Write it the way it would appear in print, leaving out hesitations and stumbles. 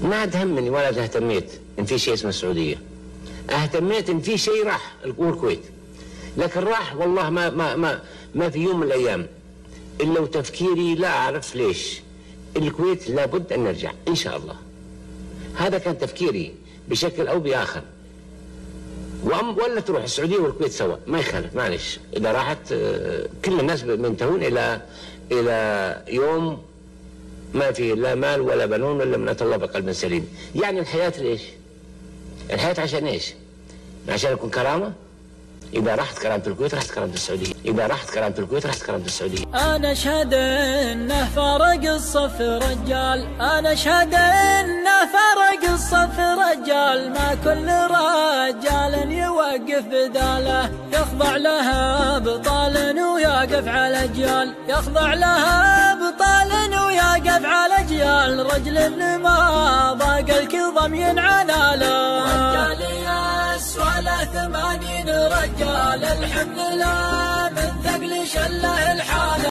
ما تهمني ولا اهتميت ان في شيء اسمه السعوديه. اهتميت ان في شيء راح الكويت، لكن راح والله ما في يوم من الايام الا وتفكيري لا اعرف ليش الكويت لابد ان نرجع ان شاء الله. هذا كان تفكيري بشكل او باخر. ولا تروح السعوديه والكويت سوا ما يخالف، معلش اذا راحت كل الناس بينتهون الى يوم ما في لا مال ولا بنون الا من اتى الله بقلب سليم. يعني الحياه ليش؟ الحياه عشان ايش؟ عشان يكون كرامه؟ إذا رحت كرامة الكويت رحت كرامة السعودية، إذا رحت كرامة الكويت رحت كرامة السعودية. أنا أشهد إنه فرق الصف رجال، أنا أشهد إنه فرق الصف رجال، ما كل رجال يوقف بداله، يخضع لها بطال ويقف على أجيال، يخضع لها بطال ويقف على أجيال، رجل ما ضاق الكظم ينعناله، رجال ولا 80 رجال، الحمد لله من ثقل شله الحاله.